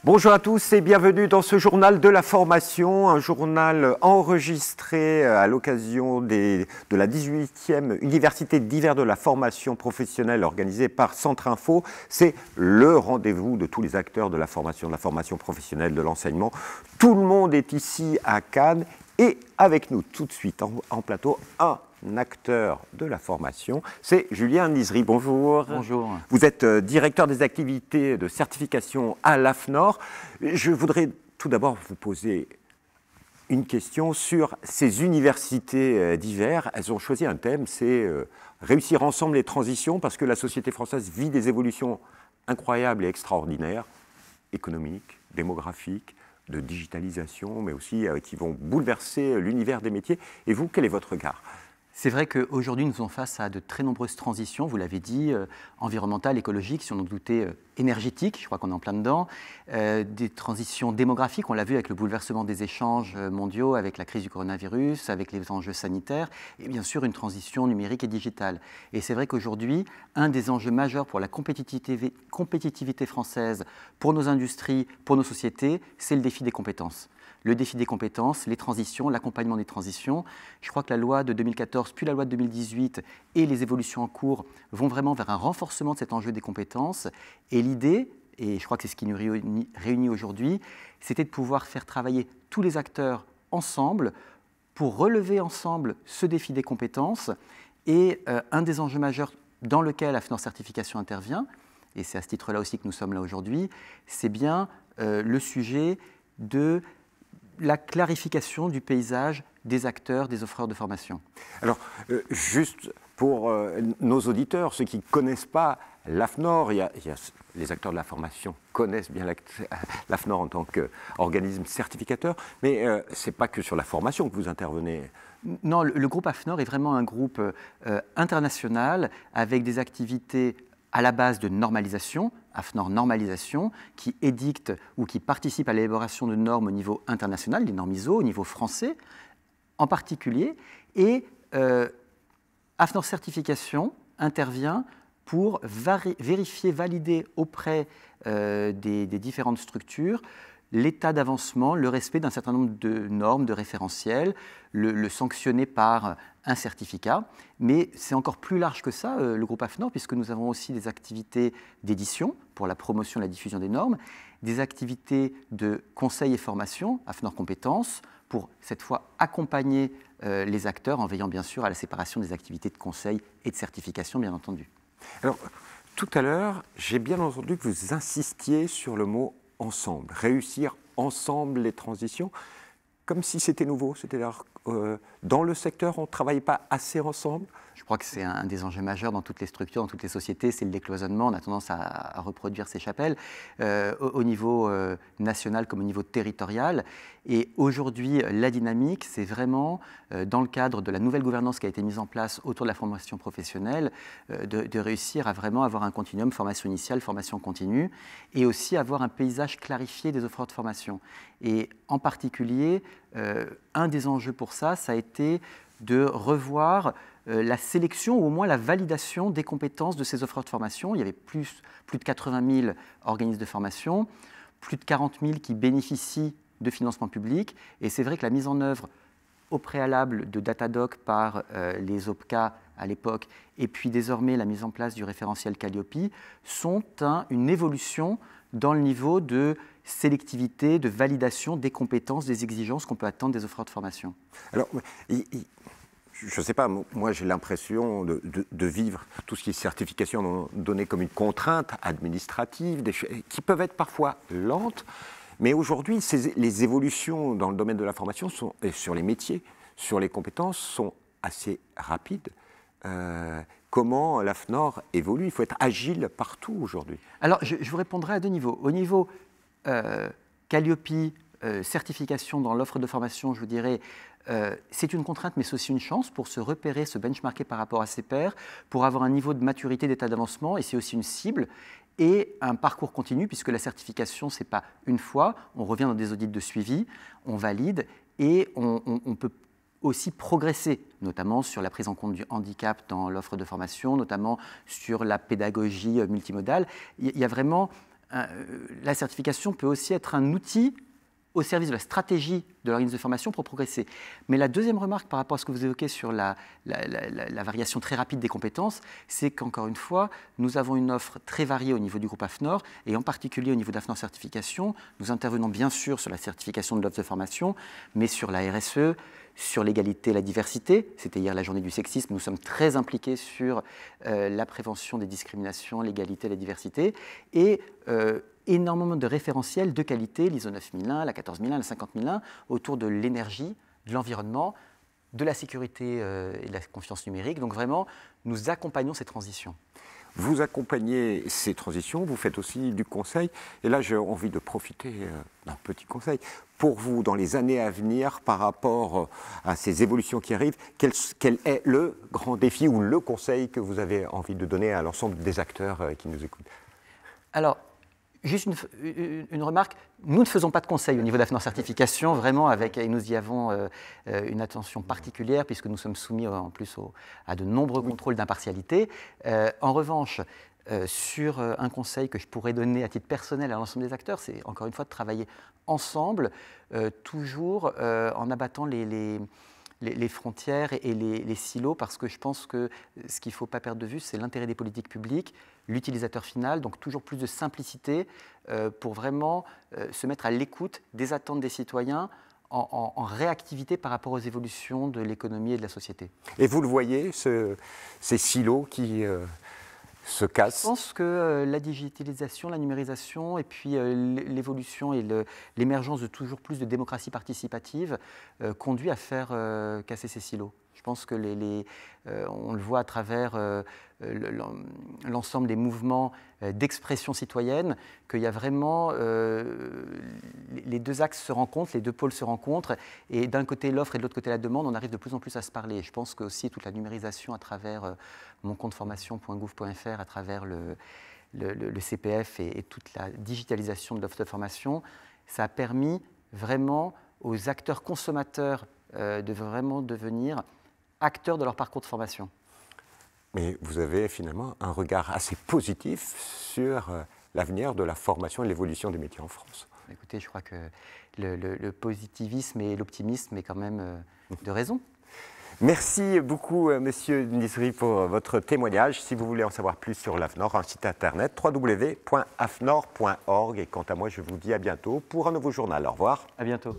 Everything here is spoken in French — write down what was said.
Bonjour à tous et bienvenue dans ce journal de la formation, un journal enregistré à l'occasion de la 18e Université d'hiver de la formation professionnelle organisée par Centre Info. C'est le rendez-vous de tous les acteurs de la formation professionnelle, de l'enseignement. Tout le monde est ici à Cannes et avec nous tout de suite en plateau un acteur de la formation, c'est Julien Nizri. Bonjour. Bonjour. Vous êtes directeur des activités de certification à l'AFNOR. Je voudrais tout d'abord vous poser une question sur ces universités d'hiver. Elles ont choisi un thème, c'est réussir ensemble les transitions, parce que la société française vit des évolutions incroyables et extraordinaires, économiques, démographiques, de digitalisation, mais aussi qui vont bouleverser l'univers des métiers. Et vous, quel est votre regard ? C'est vrai qu'aujourd'hui, nous sommes face à de très nombreuses transitions, vous l'avez dit, environnementales, écologiques, si on en doutait, énergétiques, je crois qu'on est en plein dedans, des transitions démographiques, on l'a vu avec le bouleversement des échanges mondiaux, avec la crise du coronavirus, avec les enjeux sanitaires, et bien sûr une transition numérique et digitale. Et c'est vrai qu'aujourd'hui, un des enjeux majeurs pour la compétitivité française, pour nos industries, pour nos sociétés, c'est le défi des compétences. Le défi des compétences, les transitions, l'accompagnement des transitions. Je crois que la loi de 2014, puis la loi de 2018 et les évolutions en cours vont vraiment vers un renforcement de cet enjeu des compétences. Et l'idée, et je crois que c'est ce qui nous réunit aujourd'hui, c'était de pouvoir faire travailler tous les acteurs ensemble pour relever ensemble ce défi des compétences. Et un des enjeux majeurs dans lequel AFNOR Certification intervient, et c'est à ce titre-là aussi que nous sommes là aujourd'hui, c'est bien le sujet de la clarification du paysage des acteurs, des offreurs de formation. Alors, juste pour nos auditeurs, ceux qui ne connaissent pas l'AFNOR, les acteurs de la formation connaissent bien l'AFNOR en tant qu'organisme certificateur, mais ce n'est pas que sur la formation que vous intervenez. Non, le groupe AFNOR est vraiment un groupe international avec des activités à la base de normalisation, AFNOR Normalisation, qui édicte ou qui participe à l'élaboration de normes au niveau international, les normes ISO, au niveau français en particulier. Et AFNOR Certification intervient pour vérifier, valider auprès des différentes structures l'état d'avancement, le respect d'un certain nombre de normes, de référentiels, le sanctionner par un certificat. Mais c'est encore plus large que ça, le groupe AFNOR, puisque nous avons aussi des activités d'édition pour la promotion et la diffusion des normes, des activités de conseil et formation, AFNOR Compétences, pour cette fois accompagner les acteurs en veillant bien sûr à la séparation des activités de conseil et de certification, bien entendu. Alors, tout à l'heure, j'ai bien entendu que vous insistiez sur le mot ensemble, réussir ensemble les transitions, comme si c'était nouveau. C'est-à-dire, dans le secteur, on ne travaille pas assez ensemble. Je crois que c'est un des enjeux majeurs dans toutes les structures, dans toutes les sociétés, c'est le décloisonnement. On a tendance à reproduire ces chapelles au niveau national comme au niveau territorial. Et aujourd'hui, la dynamique, c'est vraiment, dans le cadre de la nouvelle gouvernance qui a été mise en place autour de la formation professionnelle, de réussir à vraiment avoir un continuum formation initiale, formation continue, et aussi avoir un paysage clarifié des offres de formation. Et en particulier, un des enjeux pour ça a été de revoir la sélection ou au moins la validation des compétences de ces offres de formation. Il y avait plus de 80 000 organismes de formation, plus de 40 000 qui bénéficient de financement public. Et c'est vrai que la mise en œuvre au préalable de Datadoc par les OPCA à l'époque, et puis désormais la mise en place du référentiel Calliope, sont une évolution dans le niveau de sélectivité, de validation des compétences, des exigences qu'on peut attendre des offres de formation. Alors, je ne sais pas, moi j'ai l'impression de vivre tout ce qui est certification donné comme une contrainte administrative, qui peuvent être parfois lentes, mais aujourd'hui les évolutions dans le domaine de la formation et sur les métiers, sur les compétences sont assez rapides. Comment l'AFNOR évolue? Il faut être agile partout aujourd'hui. Alors je vous répondrai à deux niveaux. Au niveau Calliope, certification dans l'offre de formation, je vous dirais, c'est une contrainte, mais c'est aussi une chance pour se repérer, se benchmarker par rapport à ses pairs, pour avoir un niveau de maturité, d'état d'avancement, et c'est aussi une cible et un parcours continu, puisque la certification, ce n'est pas une fois, on revient dans des audits de suivi, on valide, et on peut aussi progresser, notamment sur la prise en compte du handicap dans l'offre de formation, notamment sur la pédagogie multimodale. Il y a vraiment la certification peut aussi être un outil au service de la stratégie de l'organisme de formation pour progresser. Mais la deuxième remarque par rapport à ce que vous évoquez sur la variation très rapide des compétences, c'est qu'encore une fois, nous avons une offre très variée au niveau du groupe AFNOR, et en particulier au niveau d'AFNOR Certification. Nous intervenons bien sûr sur la certification de l'offre de formation, mais sur la RSE, sur l'égalité et la diversité. C'était hier la journée du sexisme. Nous sommes très impliqués sur la prévention des discriminations, l'égalité et la diversité. Et énormément de référentiels de qualité, l'ISO 9001, la 14001, la 50001, autour de l'énergie, de l'environnement, de la sécurité et de la confiance numérique. Donc vraiment, nous accompagnons ces transitions. Vous accompagnez ces transitions, vous faites aussi du conseil. Et là, j'ai envie de profiter d'un petit conseil. Pour vous, dans les années à venir, par rapport à ces évolutions qui arrivent, quel est le grand défi ou le conseil que vous avez envie de donner à l'ensemble des acteurs qui nous écoutent? Alors, juste une remarque, nous ne faisons pas de conseil au niveau d'AFNOR Certification, vraiment, et nous y avons une attention particulière puisque nous sommes soumis en plus à de nombreux contrôles d'impartialité. En revanche, sur un conseil que je pourrais donner à titre personnel à l'ensemble des acteurs, c'est encore une fois de travailler ensemble, toujours en abattant les frontières et les silos, parce que je pense que ce qu'il ne faut pas perdre de vue, c'est l'intérêt des politiques publiques, l'utilisateur final, donc toujours plus de simplicité pour vraiment se mettre à l'écoute des attentes des citoyens en réactivité par rapport aux évolutions de l'économie et de la société. Et vous le voyez, ces silos qui se cassent? Je pense que la digitalisation, la numérisation et puis l'évolution et l'émergence de toujours plus de démocratie participative conduit à faire casser ces silos. Je pense que on le voit à travers l'ensemble des mouvements d'expression citoyenne, qu'il y a vraiment les deux axes se rencontrent, les deux pôles se rencontrent, et d'un côté l'offre et de l'autre côté la demande, on arrive de plus en plus à se parler. Je pense que aussi toute la numérisation à travers mon compte formation.gouv.fr, à travers le CPF et toute la digitalisation de l'offre de formation, ça a permis vraiment aux acteurs consommateurs de vraiment devenir acteurs de leur parcours de formation. Mais vous avez finalement un regard assez positif sur l'avenir de la formation et l'évolution des métiers en France. Écoutez, je crois que le positivisme et l'optimisme est quand même de raison. Merci beaucoup, Monsieur Nisri, pour votre témoignage. Si vous voulez en savoir plus sur l'AFNOR, un site internet www.afnor.org. Et quant à moi, je vous dis à bientôt pour un nouveau journal. Au revoir. À bientôt.